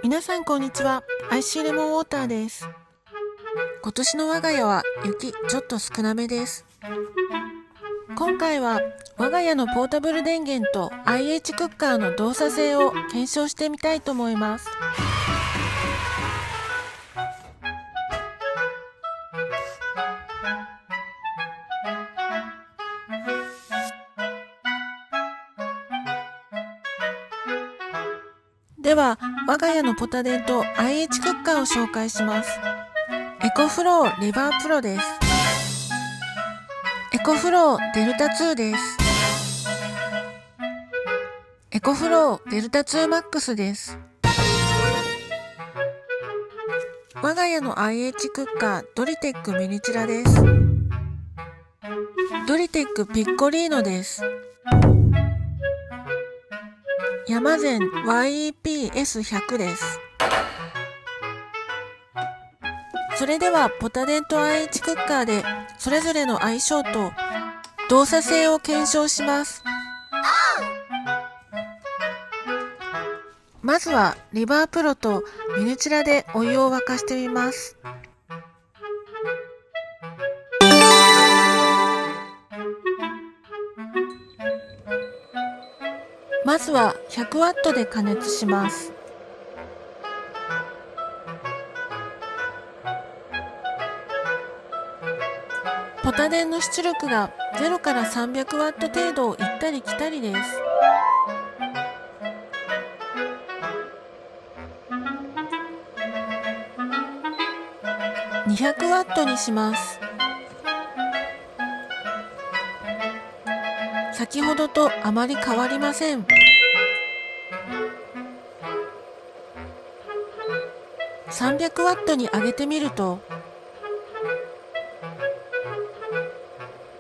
皆さんこんにちは。IC レモンウォーターです。今年の我が家は雪ちょっと少なめです。今回は我が家のポータブル電源と IH クッカーの動作性を検証してみたいと思います。では我が家のポタ電と IH クッカーを紹介します。エコフローレバープロです。エコフローデルタ2です。エコフローデルタ2マックスです。我が家の IH クッカードリテックミニチュラです。ドリテックピッコリーノです。ヤマゼン YEP-S100 です。それではポタ電と IH クッカーでそれぞれの相性と動作性を検証します。まずはリバープロとミニチュラでお湯を沸かしてみます。まずは 100W で加熱します。ポタ電の出力が0から 300W 程度を行ったり来たりです。200W にします。先ほどとあまり変わりません。300W に上げてみると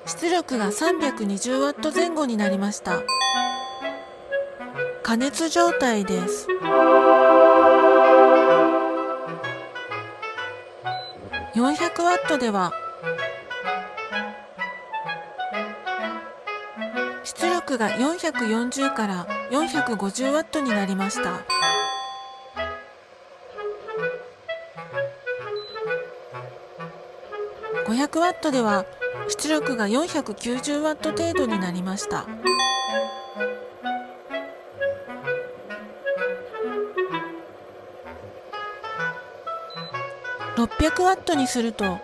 出力が 320W 前後になりました。加熱状態です。400W では出力が440から 450W になりました。500W では出力が 490W 程度になりました。600W にすると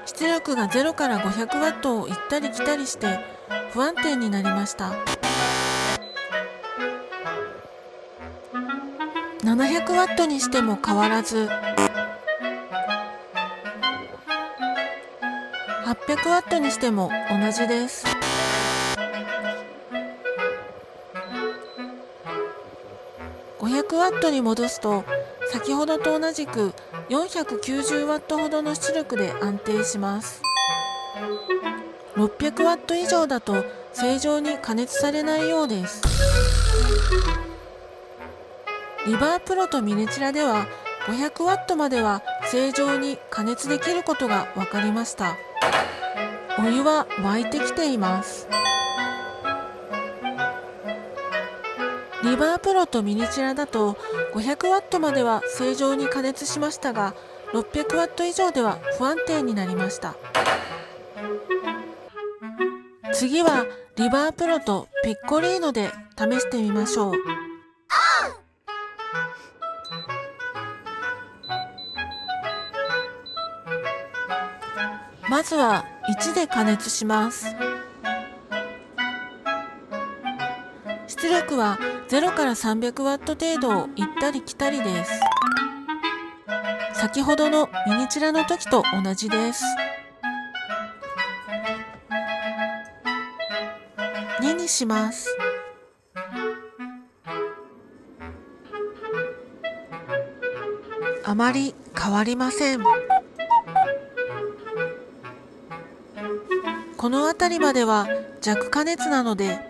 出力が0から 500W を行ったり来たりして不安定になりました。700W にしても変わらず、800W にしても同じです。500W に戻すと先ほどと同じく 490W ほどの出力で安定します。600W 以上だと正常に加熱されないようです。リバープロとミニチュラでは 500W までは正常に加熱できることが分かりました。お湯は沸いてきています。リバープロとミニチュラだと 500W までは正常に加熱しましたが 600W 以上では不安定になりました。次はリバープロとピッコリーノで試してみましょう。まずは1で加熱します。出力は0から 300W 程度を行ったり来たりです。先ほどのミニチュラの時と同じです。2にします。あまり変わりません。この辺りまでは弱加熱なので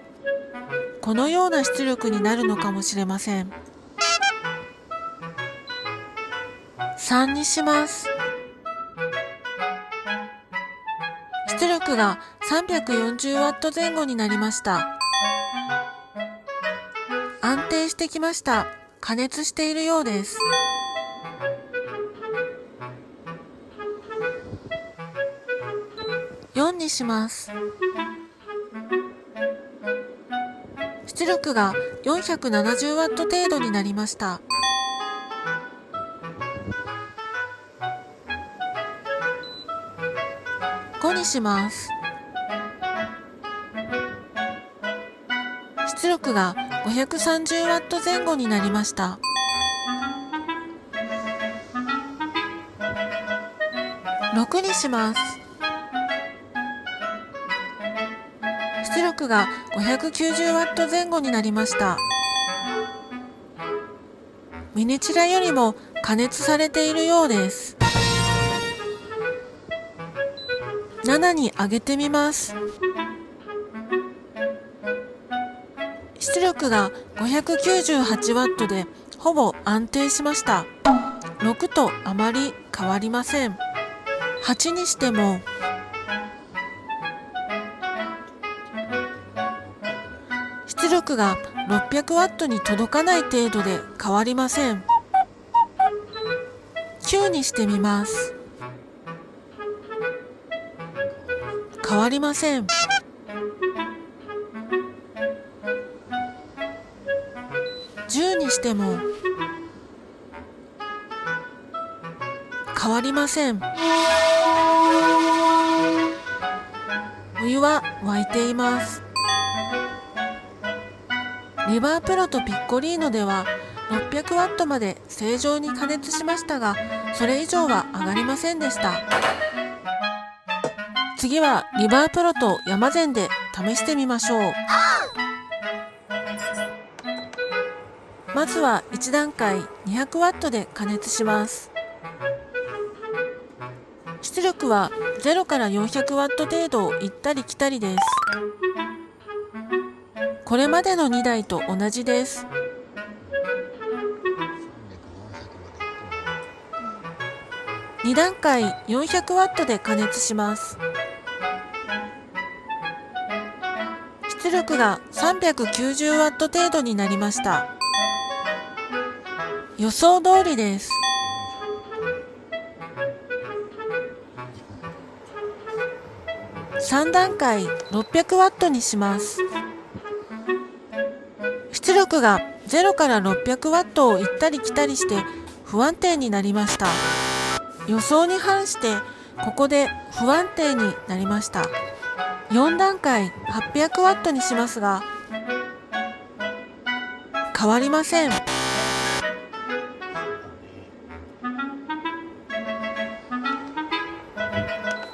このような出力になるのかもしれません。3にします。出力が 340W 前後になりました。安定してきました。加熱しているようです。4にします。出力が 470W 程度になりました。5にします。出力が 530W 前後になりました。6にします。出力が 590W 前後になりました。ミニチュラよりも加熱されているようです。7に上げてみます。出力が 598W でほぼ安定しました。6とあまり変わりません。8にしても出力が 600W に届かない程度で変わりません。9にしてみます。変わりません。10にしても変わりません。お湯は沸いています。リバープロとピッコリーノでは 600W まで正常に加熱しましたが、それ以上は上がりませんでした。次はリバープロとヤマゼンで試してみましょう。まずは1段階 200W で加熱します。出力は0から 400W 程度を行ったり来たりです。これまでの2台と同じです。2段階 400W で加熱します。出力が 390W 程度になりました。予想通りです。3段階 600W にします。出力が0から 600W を行ったり来たりして不安定になりました。予想に反してここで不安定になりました。4段階 800W にしますが変わりません。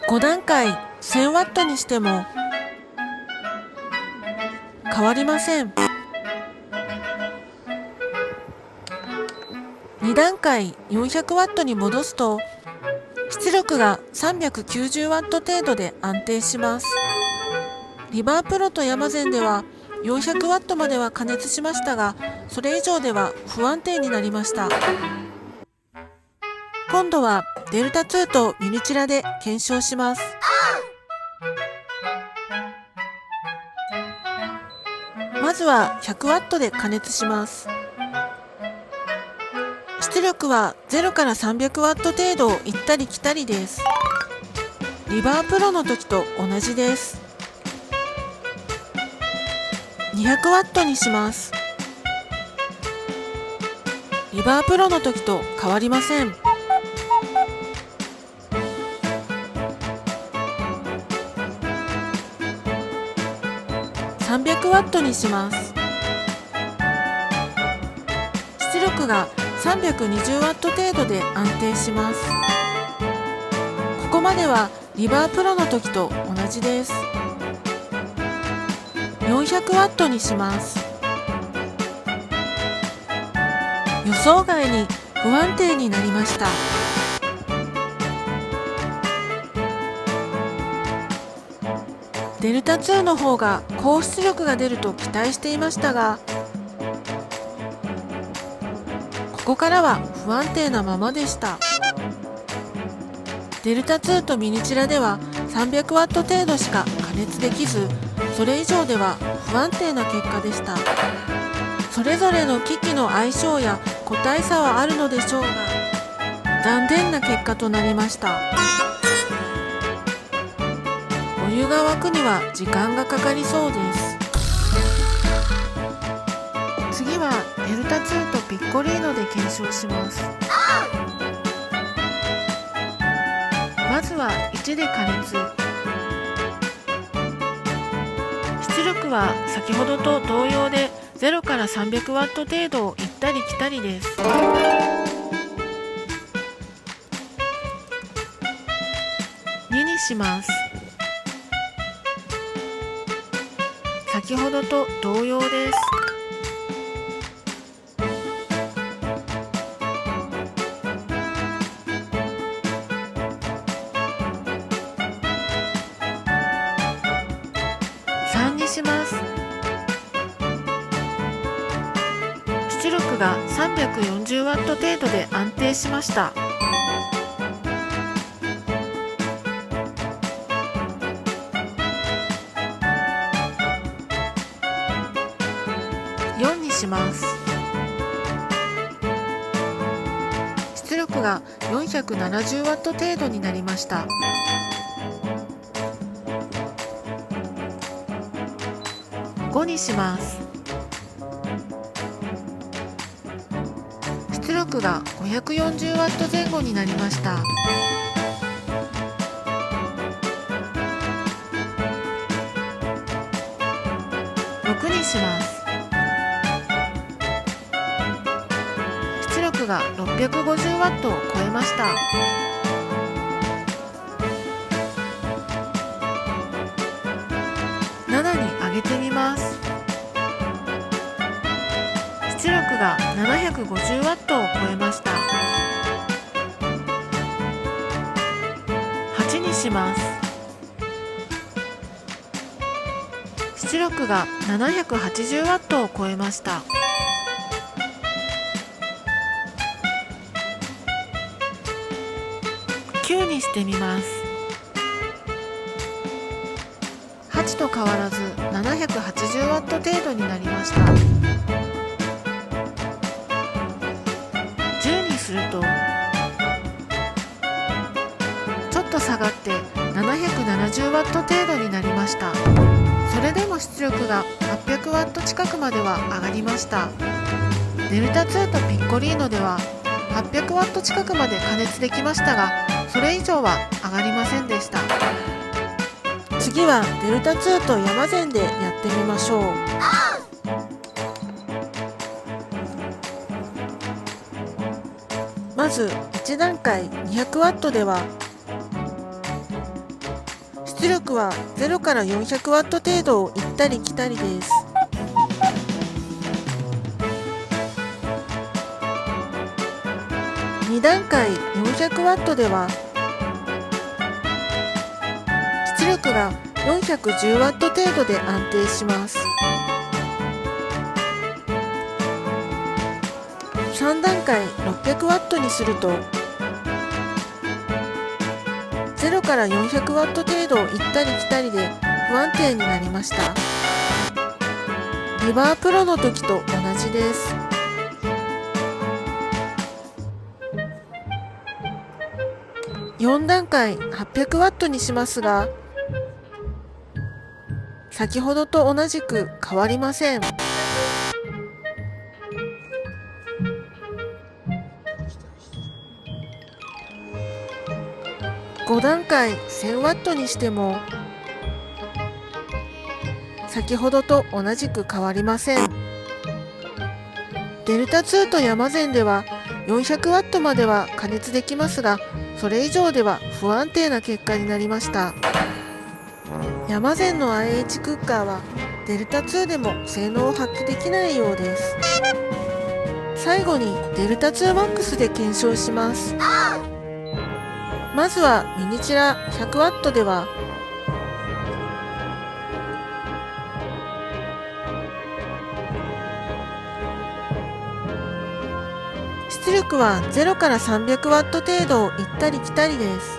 5段階 1000W にしても変わりません。2段階 400W に戻すと出力が 390W 程度で安定します。リバープロとヤマゼンでは 400W までは加熱しましたが、それ以上では不安定になりました。今度はデルタ2とミニチュラで検証します。まずは 100W で加熱します。出力は0から 300W 程度を行ったり来たりです。リバープロの時と同じです。200W にします。リバープロの時と変わりません。300W にします。出力が 320W 程度で安定します。ここまではリバープロの時と同じです。400W にします。予想外に不安定になりました。デルタ2の方が高出力が出ると期待していましたが、ここからは不安定なままでした。デルタ2とミニチュラでは 300W 程度しか加熱できず、それ以上では不安定な結果でした。それぞれの機器の相性や個体差はあるのでしょうが、残念な結果となりました。お湯が沸くには時間がかかりそうです。次はデルタ2とピッコリーノで検証します。まずは1で加熱。出力は先ほどと同様で0から300ワット程度を行ったり来たりです。2にします。先ほどと同様です。3にします。出力が340ワット程度で安定しました。4にします。出力が470ワット程度になりました。5にします。出力が540ワット前後になりました。6にします。出力が650ワットを超えました。7に上げてみます。出力が750ワットを超えました。8にします。出力が780ワットを超えました。9にしてみます。8と変わらず780ワット程度になりました。10にするとちょっと下がって770ワット程度になりました。それでも出力が800ワット近くまでは上がりました。デルタ2とピッコリーノでは800ワット近くまで加熱できましたが、それ以上は上がりませんでした。次はデルタ2と山善でやってみましょう。まず1段階200ワットでは出力は0から400ワット程度を行ったり来たりです。2段階400ワットでは出力が410ワット程度で安定します。3段階600ワットにすると0から400ワット程度を行ったり来たりで不安定になりました。リバープロの時と同じです。4段階800ワットにしますが、先ほどと同じく変わりません。5段階1000ワットにしても先ほどと同じく変わりません。デルタ2と山善では400ワットまでは加熱できますが、それ以上では不安定な結果になりました。山善の IH クッカーはデルタ2でも性能を発揮できないようです。最後にデルタ 2MAX で検証します。まずはミニチュラ 100W では出力は0から300W 程度を行ったり来たりです。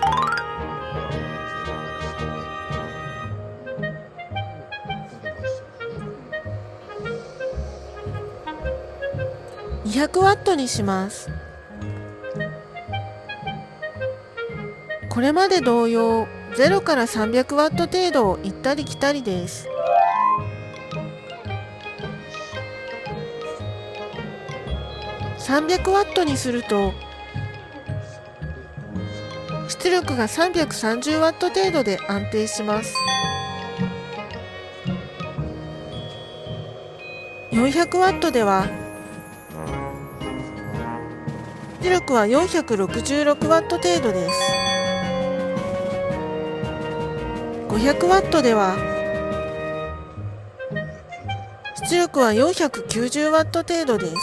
200ワットにします。これまで同様、0から300ワット程度を行ったり来たりです。300ワットにすると、出力が330ワット程度で安定します。400ワットでは、出力は466ワット程度です。500ワットでは、出力は490ワット程度です。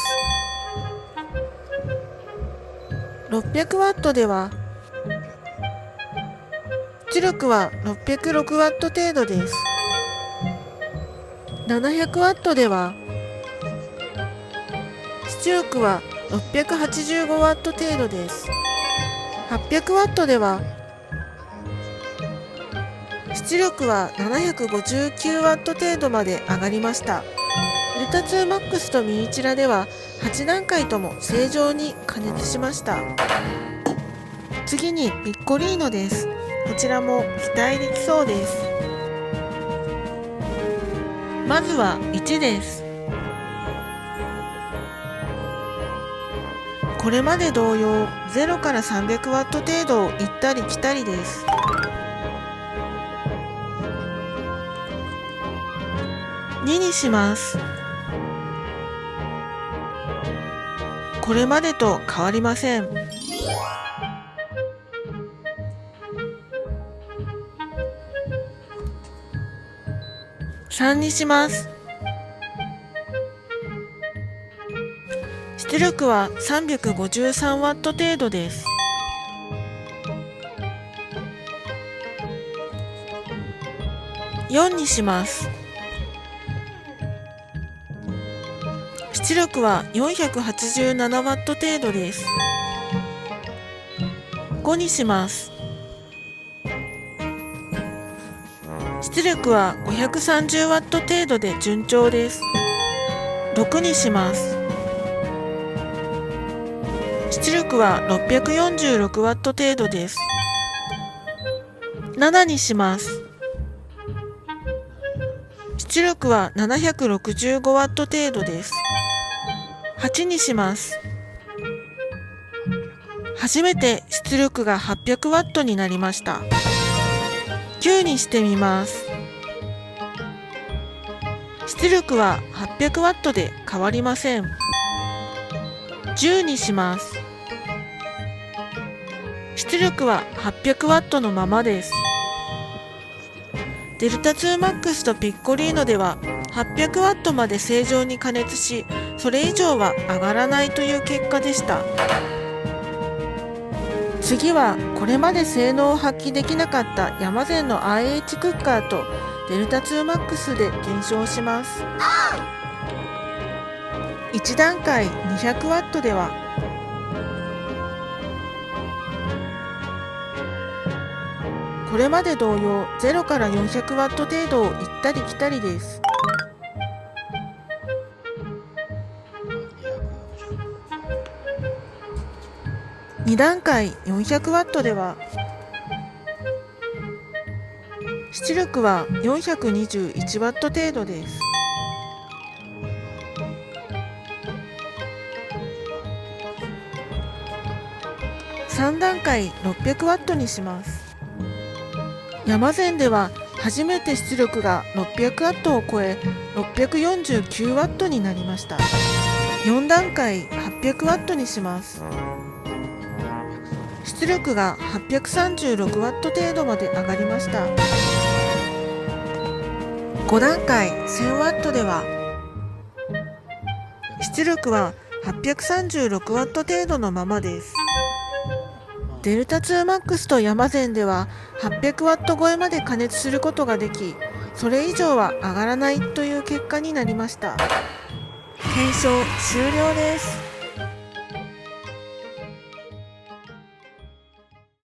600ワットでは、出力は606ワット程度です。700ワットでは、出力は685ワット程度です。800ワットでは、出力は759ワット程度まで上がりました。デルタ2マックスとミニチラでは8段階とも正常に加熱しました。次にピッコリーノです。こちらも期待できそうです。まずは1です。これまで同様、0から300ワット程度を行ったり来たりです。2にします。これまでと変わりません。3にします。出力は353ワット程度です。4にします。出力は487ワット程度です。5にします。出力は530ワット程度で順調です。6にします。出力は646ワット程度です。7にします。出力は765ワット程度です。8にします。初めて出力が800ワットになりました。9にしてみます。出力は800ワットで変わりません。10にします。出力は800ワットのままです。デルタ2マックスとピッコリーノでは800ワットまで正常に加熱し、それ以上は上がらないという結果でした。次はこれまで性能を発揮できなかったヤマゼンの IH クッカーとデルタ2マックスで検証します。1段階200ワットでは、これまで同様0から400ワット程度を行ったり来たりです。2段階400ワットでは、出力は421ワット程度です。3段階600ワットにします。ヤマゼンでは初めて出力が600ワットを超え649ワットになりました。4段階800ワットにします。出力が836ワット程度まで上がりました。5段階1000ワットでは、出力は836ワット程度のままです。デルタ2マックスとヤマゼンでは800ワット超えまで加熱することができ、それ以上は上がらないという結果になりました。検証終了です。